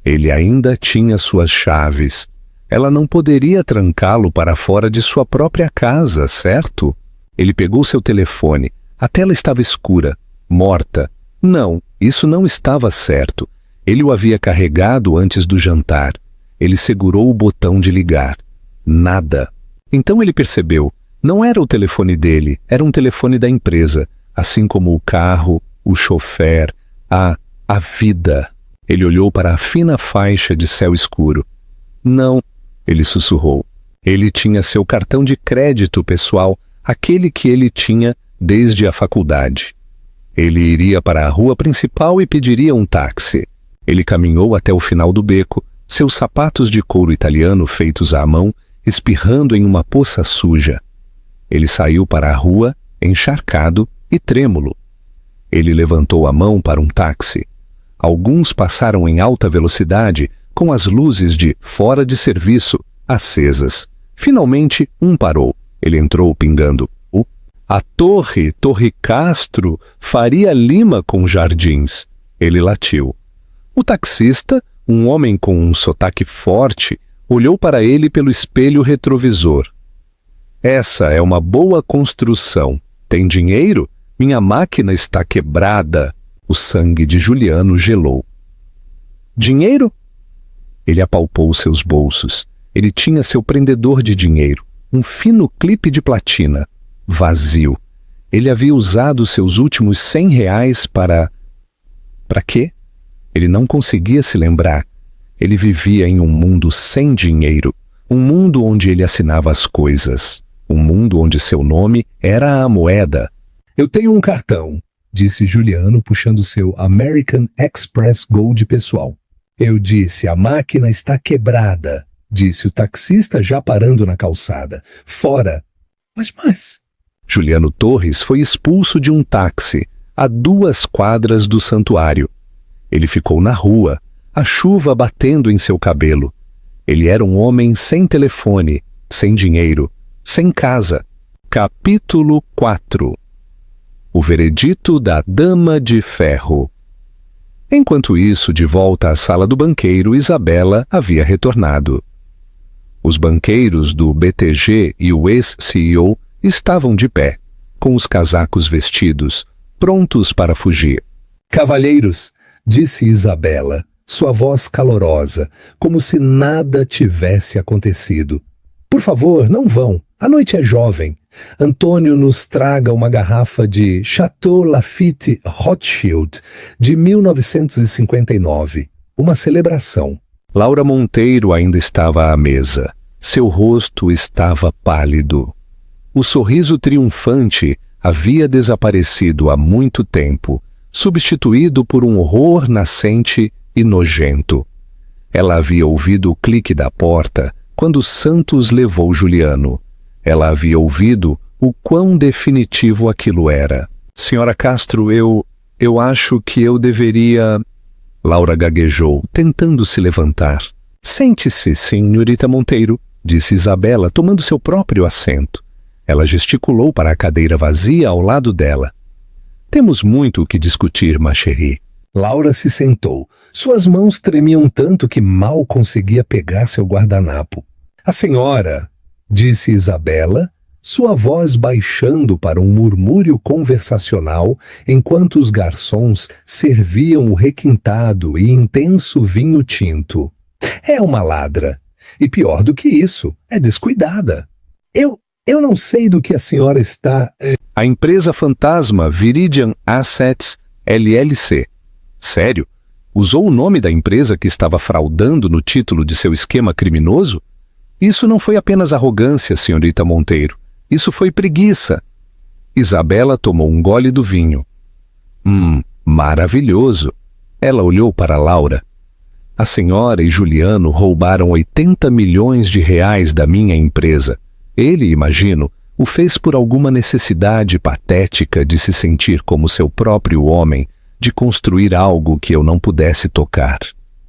Ele ainda tinha suas chaves. Ela não poderia trancá-lo para fora de sua própria casa, certo? Ele pegou seu telefone. A tela estava escura, morta. Não, isso não estava certo. Ele o havia carregado antes do jantar. Ele segurou o botão de ligar. Nada. Então ele percebeu. Não era o telefone dele, era um telefone da empresa, assim como o carro, o chofer, a vida. Ele olhou para a fina faixa de céu escuro. Não, ele sussurrou. Ele tinha seu cartão de crédito pessoal, aquele que ele tinha desde a faculdade. Ele iria para a rua principal e pediria um táxi. Ele caminhou até o final do beco, seus sapatos de couro italiano feitos à mão, espirrando em uma poça suja. Ele saiu para a rua, encharcado e trêmulo. Ele levantou a mão para um táxi. Alguns passaram em alta velocidade, com as luzes de fora de serviço acesas. Finalmente, um parou. Ele entrou pingando. A Torre Castro, Faria Lima com jardins. Ele latiu. O taxista, um homem com um sotaque forte, olhou para ele pelo espelho retrovisor. Essa é uma boa construção. Tem dinheiro? Minha máquina está quebrada. O sangue de Juliano gelou. Dinheiro? Ele apalpou seus bolsos. Ele tinha seu prendedor de dinheiro, um fino clipe de platina. Vazio. Ele havia usado seus últimos R$100 para... Para quê? Ele não conseguia se lembrar. Ele vivia em um mundo sem dinheiro, um mundo onde ele assinava as coisas, um mundo onde seu nome era a moeda. Eu tenho um cartão, disse Juliano, puxando seu American Express Gold pessoal. Eu disse, a máquina está quebrada, disse o taxista já parando na calçada. Fora. Mas... Juliano Torres foi expulso de um táxi a 2 quadras do santuário. Ele ficou na rua, a chuva batendo em seu cabelo. Ele era um homem sem telefone, sem dinheiro, sem casa. Capítulo 4. O veredito da Dama de Ferro. Enquanto isso, de volta à sala do banqueiro, Isabela havia retornado. Os banqueiros do BTG e o ex-CEO estavam de pé, com os casacos vestidos, prontos para fugir. Cavalheiros, disse Isabela, sua voz calorosa, como se nada tivesse acontecido. Por favor, não vão. A noite é jovem. Antônio nos traga uma garrafa de Chateau Lafite Rothschild de 1959. Uma celebração. Laura Monteiro ainda estava à mesa. Seu rosto estava pálido. O sorriso triunfante havia desaparecido há muito tempo, substituído por um horror nascente e nojento. Ela havia ouvido o clique da porta quando Santos levou Juliano. Ela havia ouvido o quão definitivo aquilo era. Senhora Castro, eu acho que eu deveria... Laura gaguejou, tentando se levantar. Sente-se, senhorita Monteiro, disse Isabela, tomando seu próprio assento. Ela gesticulou para a cadeira vazia ao lado dela. Temos muito o que discutir, ma chérie. Laura se sentou. Suas mãos tremiam tanto que mal conseguia pegar seu guardanapo. A senhora, disse Isabela, sua voz baixando para um murmúrio conversacional enquanto os garçons serviam o requintado e intenso vinho tinto. É uma ladra. E pior do que isso, é descuidada. Eu não sei do que a senhora está... A empresa fantasma Viridian Assets LLC. Sério? Usou o nome da empresa que estava fraudando no título de seu esquema criminoso? Isso não foi apenas arrogância, senhorita Monteiro. Isso foi preguiça. Isabela tomou um gole do vinho. Maravilhoso. Ela olhou para Laura. A senhora e Juliano roubaram 80 milhões de reais da minha empresa. Ele, imagino, o fez por alguma necessidade patética de se sentir como seu próprio homem, de construir algo que eu não pudesse tocar.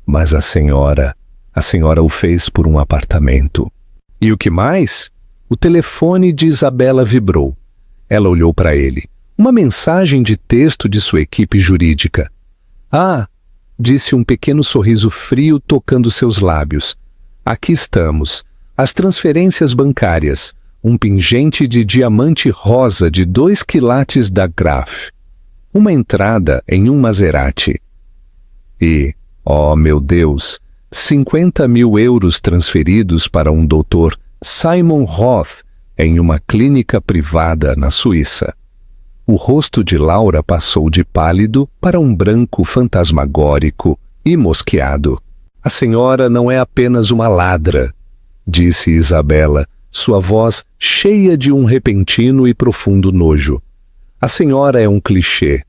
Mas a senhora o fez por um apartamento. E o que mais? O telefone de Isabela vibrou. Ela olhou para ele. Uma mensagem de texto de sua equipe jurídica. Ah, disse um pequeno sorriso frio tocando seus lábios. Aqui estamos. As transferências bancárias. Um pingente de diamante rosa de 2 quilates da Graf. Uma entrada em um Maserati. E, oh meu Deus, 50 mil euros transferidos para um doutor Simon Roth em uma clínica privada na Suíça. O rosto de Laura passou de pálido para um branco fantasmagórico e mosqueado. A senhora não é apenas uma ladra, disse Isabela, sua voz cheia de um repentino e profundo nojo. A senhora é um clichê.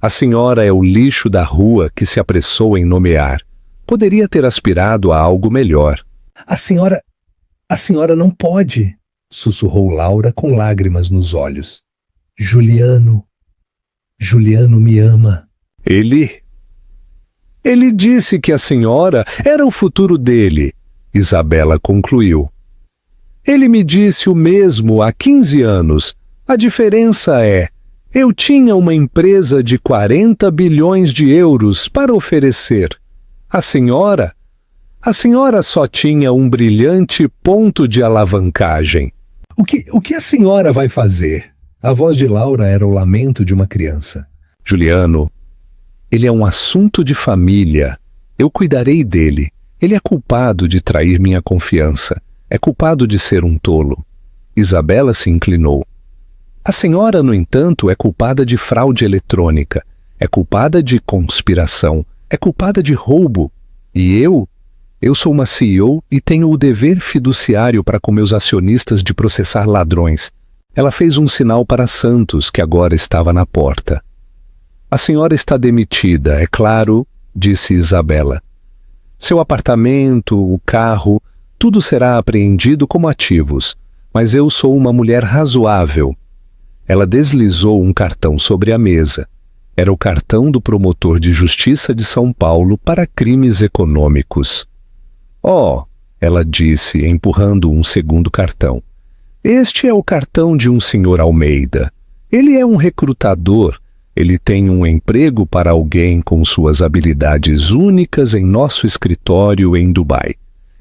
A senhora é o lixo da rua que se apressou em nomear. Poderia ter aspirado a algo melhor. A senhora não pode, sussurrou Laura com lágrimas nos olhos. Juliano me ama. Ele disse que a senhora era o futuro dele, Isabela concluiu. Ele me disse o mesmo há 15 anos. A diferença é, eu tinha uma empresa de 40 bilhões de euros para oferecer. A senhora só tinha um brilhante ponto de alavancagem. O que a senhora vai fazer? A voz de Laura era o lamento de uma criança. Juliano, ele é um assunto de família. Eu cuidarei dele. Ele é culpado de trair minha confiança. É culpado de ser um tolo. Isabela se inclinou. A senhora, no entanto, é culpada de fraude eletrônica. É culpada de conspiração. É culpada de roubo. E eu sou uma CEO e tenho o dever fiduciário para com meus acionistas de processar ladrões. Ela fez um sinal para Santos, que agora estava na porta. A senhora está demitida, é claro, disse Isabela. Seu apartamento, o carro, tudo será apreendido como ativos, mas eu sou uma mulher razoável. Ela deslizou um cartão sobre a mesa. Era o cartão do promotor de justiça de São Paulo para crimes econômicos. Oh, ela disse, empurrando um segundo cartão. Este é o cartão de um senhor Almeida. Ele é um recrutador. Ele tem um emprego para alguém com suas habilidades únicas em nosso escritório em Dubai.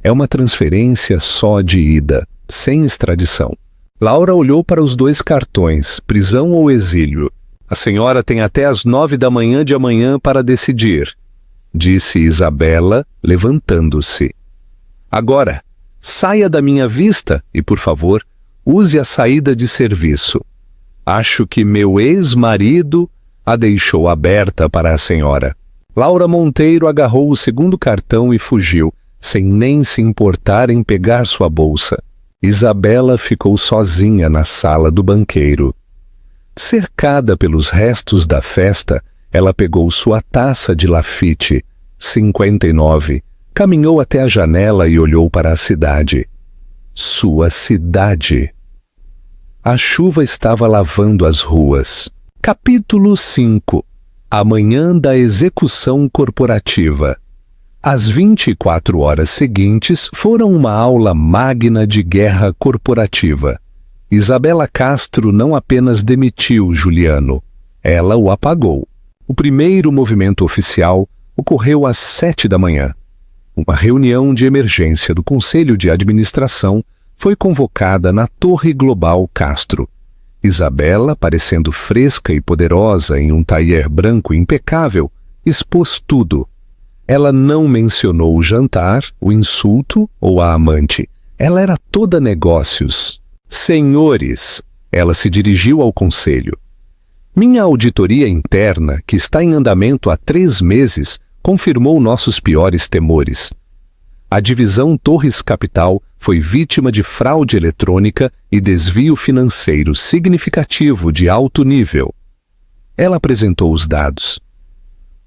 É uma transferência só de ida, sem extradição. Laura olhou para os 2 cartões, prisão ou exílio. A senhora tem até às 9 da manhã de amanhã para decidir, disse Isabela, levantando-se. Agora, saia da minha vista e, por favor, use a saída de serviço. Acho que meu ex-marido a deixou aberta para a senhora. Laura Monteiro agarrou o segundo cartão e fugiu, sem nem se importar em pegar sua bolsa. Isabela ficou sozinha na sala do banqueiro. Cercada pelos restos da festa, ela pegou sua taça de Lafite, 59, caminhou até a janela e olhou para a cidade. Sua cidade. A chuva estava lavando as ruas. Capítulo 5. A manhã da execução corporativa. As 24 horas seguintes foram uma aula magna de guerra corporativa. Isabela Castro não apenas demitiu Juliano, ela o apagou. O primeiro movimento oficial ocorreu às 7 da manhã. Uma reunião de emergência do Conselho de Administração foi convocada na Torre Global Castro. Isabela, parecendo fresca e poderosa em um tailleur branco impecável, expôs tudo. Ela não mencionou o jantar, o insulto ou a amante. Ela era toda negócios. Senhores, ela se dirigiu ao conselho. Minha auditoria interna, que está em andamento há 3 meses, confirmou nossos piores temores. A divisão Torres Capital foi vítima de fraude eletrônica e desvio financeiro significativo de alto nível. Ela apresentou os dados.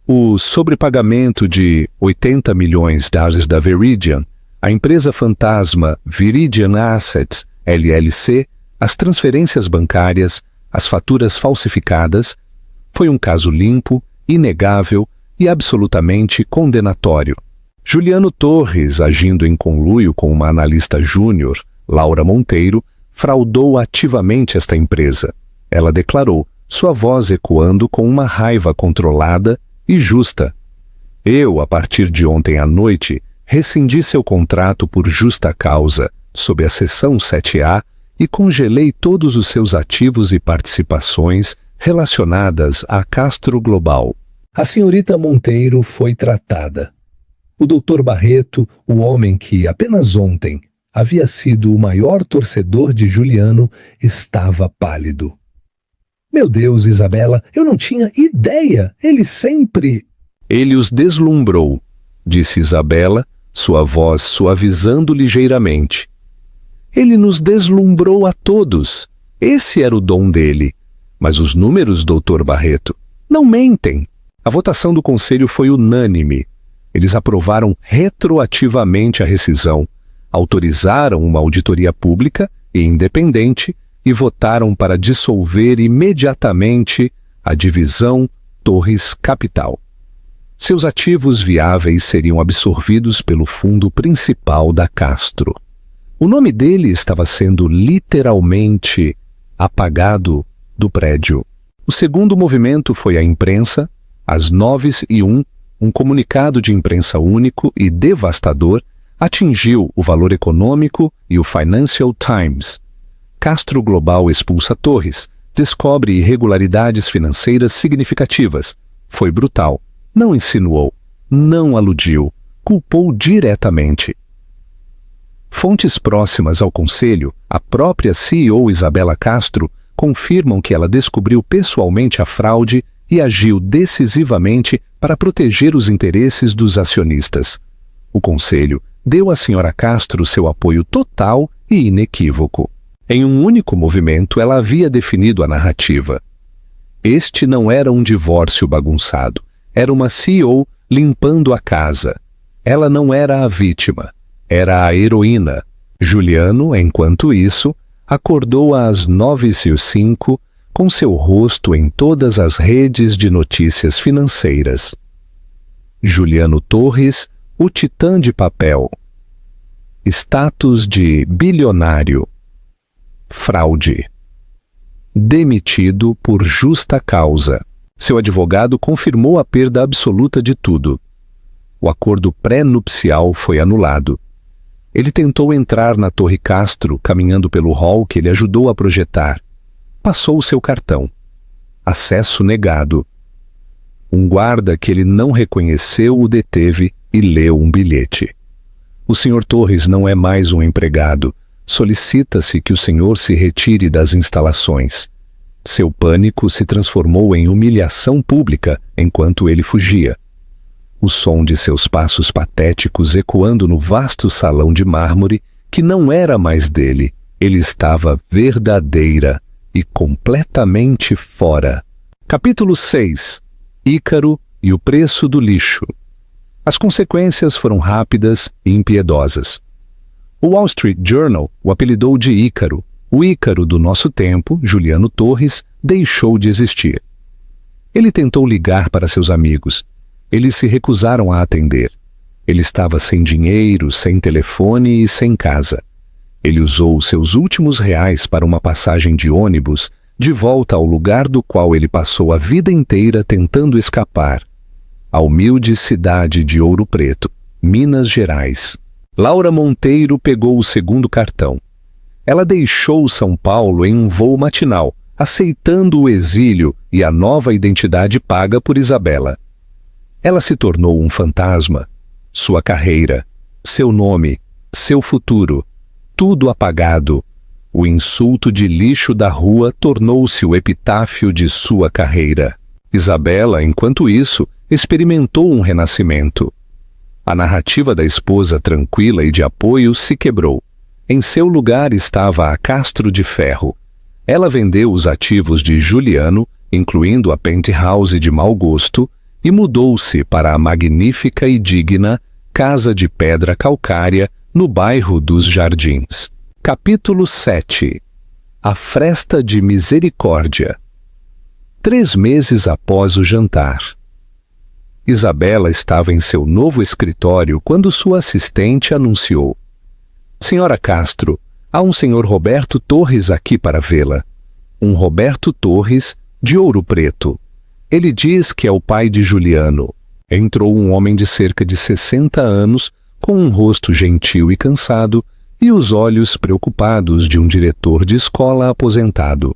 O sobrepagamento de $80 milhões da Veridian, a empresa fantasma Viridian Assets, LLC, as transferências bancárias, as faturas falsificadas, foi um caso limpo, inegável e absolutamente condenatório. Juliano Torres, agindo em conluio com uma analista júnior, Laura Monteiro, fraudou ativamente esta empresa. Ela declarou, sua voz ecoando com uma raiva controlada e justa. Eu, a partir de ontem à noite, rescindi seu contrato por justa causa, sob a seção 7A, e congelei todos os seus ativos e participações relacionadas à Castro Global. A senhorita Monteiro foi tratada. O Dr. Barreto, o homem que, apenas ontem, havia sido o maior torcedor de Juliano, estava pálido. Meu Deus, Isabela, eu não tinha ideia. Ele sempre... Ele os deslumbrou, disse Isabela, sua voz suavizando ligeiramente. Ele nos deslumbrou a todos. Esse era o dom dele. Mas os números, Dr. Barreto, não mentem. A votação do conselho foi unânime. Eles aprovaram retroativamente a rescisão, autorizaram uma auditoria pública e independente e votaram para dissolver imediatamente a divisão Torres Capital. Seus ativos viáveis seriam absorvidos pelo fundo principal da Castro. O nome dele estava sendo literalmente apagado do prédio. O segundo movimento foi a imprensa. Às 9h01, um comunicado de imprensa único e devastador atingiu o Valor Econômico e o Financial Times. Castro Global expulsa Torres, descobre irregularidades financeiras significativas. Foi brutal. Não insinuou, não aludiu, culpou diretamente. Fontes próximas ao conselho, a própria CEO Isabela Castro, confirmam que ela descobriu pessoalmente a fraude e agiu decisivamente para proteger os interesses dos acionistas. O conselho deu à Sra. Castro seu apoio total e inequívoco. Em um único movimento, ela havia definido a narrativa. Este não era um divórcio bagunçado, era uma CEO limpando a casa. Ela não era a vítima, era a heroína. Juliano, enquanto isso, acordou às 9h05 com seu rosto em todas as redes de notícias financeiras. Juliano Torres, o titã de papel. Status de bilionário. Fraude. Demitido por justa causa. Seu advogado confirmou a perda absoluta de tudo. O acordo pré-nupcial foi anulado. Ele tentou entrar na Torre Castro, caminhando pelo hall que ele ajudou a projetar. Passou o seu cartão. Acesso negado. Um guarda que ele não reconheceu o deteve e leu um bilhete. O Sr. Torres não é mais um empregado. Solicita-se que o senhor se retire das instalações. Seu pânico se transformou em humilhação pública enquanto ele fugia. O som de seus passos patéticos ecoando no vasto salão de mármore, que não era mais dele. Ele estava verdadeira e completamente fora. Capítulo 6. Ícaro e o preço do lixo. As consequências foram rápidas e impiedosas. O Wall Street Journal o apelidou de Ícaro. O Ícaro do nosso tempo, Juliano Torres, deixou de existir. Ele tentou ligar para seus amigos. Eles se recusaram a atender. Ele estava sem dinheiro, sem telefone e sem casa. Ele usou seus últimos reais para uma passagem de ônibus de volta ao lugar do qual ele passou a vida inteira tentando escapar. A humilde cidade de Ouro Preto, Minas Gerais. Laura Monteiro pegou o segundo cartão. Ela deixou São Paulo em um voo matinal, aceitando o exílio e a nova identidade paga por Isabela. Ela se tornou um fantasma. Sua carreira, seu nome, seu futuro, tudo apagado. O insulto de lixo da rua tornou-se o epitáfio de sua carreira. Isabela, enquanto isso, experimentou um renascimento. A narrativa da esposa tranquila e de apoio se quebrou. Em seu lugar estava a Castro de Ferro. Ela vendeu os ativos de Juliano, incluindo a penthouse de mau gosto, e mudou-se para a magnífica e digna Casa de Pedra Calcária, no bairro dos Jardins. Capítulo 7. A Fresta de Misericórdia. 3 meses após o jantar. Isabela estava em seu novo escritório quando sua assistente anunciou: Senhora Castro, há um senhor Roberto Torres aqui para vê-la. Um Roberto Torres, de Ouro Preto. Ele diz que é o pai de Juliano. Entrou um homem de cerca de 60 anos, com um rosto gentil e cansado, e os olhos preocupados de um diretor de escola aposentado.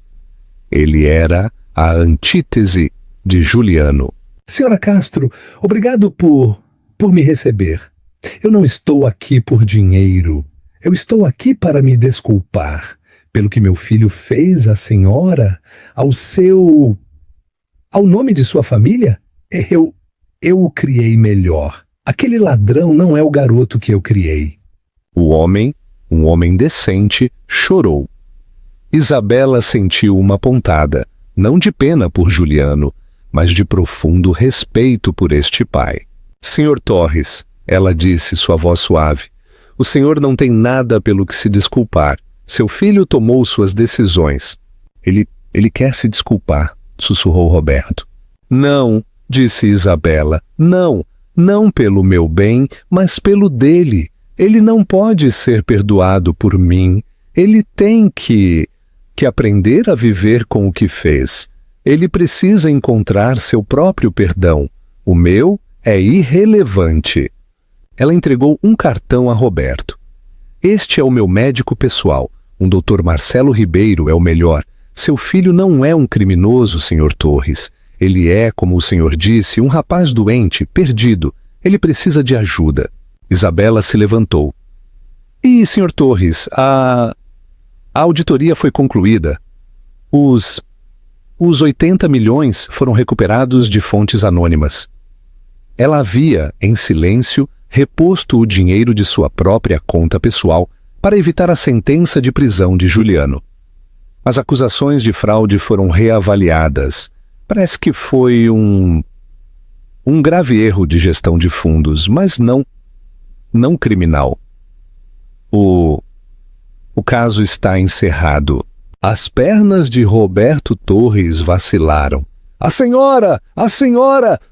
Ele era a antítese de Juliano. Senhora Castro, obrigado por me receber. Eu não estou aqui por dinheiro. Eu estou aqui para me desculpar pelo que meu filho fez à senhora, ao nome de sua família. Eu o criei melhor. Aquele ladrão não é o garoto que eu criei. O homem, um homem decente, chorou. Isabela sentiu uma pontada, não de pena por Juliano, mas de profundo respeito por este pai. Senhor Torres, ela disse, sua voz suave, o senhor não tem nada pelo que se desculpar. Seu filho tomou suas decisões. Ele quer se desculpar, sussurrou Roberto. Não, disse Isabela, não pelo meu bem, mas pelo dele. Ele não pode ser perdoado por mim. Ele tem que aprender a viver com o que fez. Ele precisa encontrar seu próprio perdão. O meu é irrelevante. Ela entregou um cartão a Roberto. Este é o meu médico pessoal. Um Dr. Marcelo Ribeiro é o melhor. Seu filho não é um criminoso, Sr. Torres. Ele é, como o senhor disse, um rapaz doente, perdido. Ele precisa de ajuda. Isabela se levantou. E, Sr. Torres, a auditoria foi concluída. Os Os 80 milhões foram recuperados de fontes anônimas. Ela havia, em silêncio, reposto o dinheiro de sua própria conta pessoal para evitar a sentença de prisão de Juliano. As acusações de fraude foram reavaliadas. Parece que foi um grave erro de gestão de fundos, mas não criminal. O caso está encerrado. As pernas de Roberto Torres vacilaram. A senhora!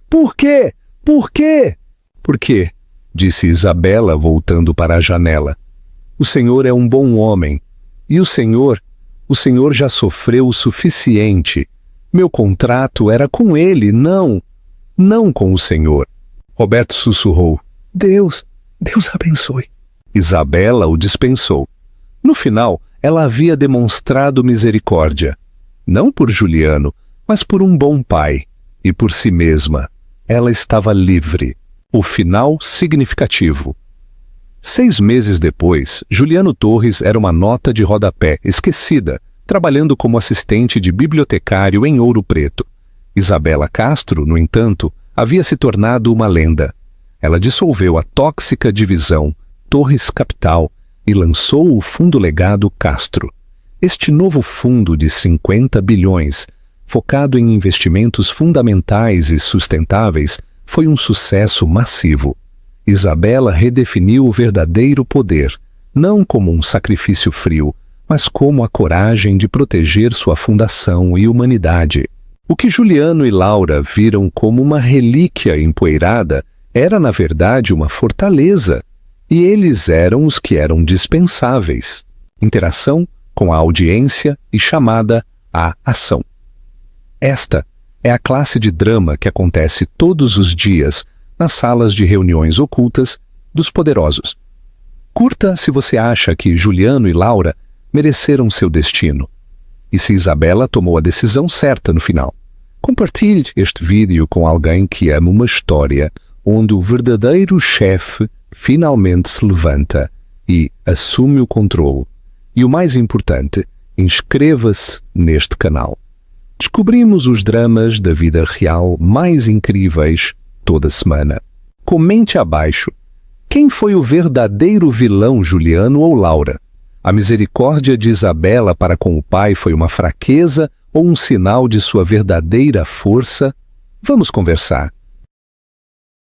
Por quê? Por quê? Por quê? Disse Isabela, voltando para a janela. O senhor é um bom homem. E o senhor já sofreu o suficiente. Meu contrato era com ele, não com o senhor. Roberto sussurrou. Deus abençoe. Isabela o dispensou. No final, ela havia demonstrado misericórdia. Não por Juliano, mas por um bom pai. E por si mesma. Ela estava livre. O final significativo. 6 meses depois, Juliano Torres era uma nota de rodapé, esquecida, trabalhando como assistente de bibliotecário em Ouro Preto. Isabela Castro, no entanto, havia se tornado uma lenda. Ela dissolveu a tóxica divisão Torres Capital e lançou o Fundo Legado Castro. Este novo fundo de 50 bilhões, focado em investimentos fundamentais e sustentáveis, foi um sucesso massivo. Isabela redefiniu o verdadeiro poder, não como um sacrifício frio, mas como a coragem de proteger sua fundação e humanidade. O que Juliano e Laura viram como uma relíquia empoeirada era, na verdade, uma fortaleza, e eles eram os que eram dispensáveis. Interação com a audiência e chamada à ação. Esta é a classe de drama que acontece todos os dias nas salas de reuniões ocultas dos poderosos. Curta se você acha que Juliano e Laura mereceram seu destino. E se Isabela tomou a decisão certa no final. Compartilhe este vídeo com alguém que ama uma história onde o verdadeiro chefe finalmente se levanta e assume o controle. E o mais importante, inscreva-se neste canal. Descobrimos os dramas da vida real mais incríveis toda semana. Comente abaixo. Quem foi o verdadeiro vilão, Juliano ou Laura? A misericórdia de Isabela para com o pai foi uma fraqueza ou um sinal de sua verdadeira força? Vamos conversar.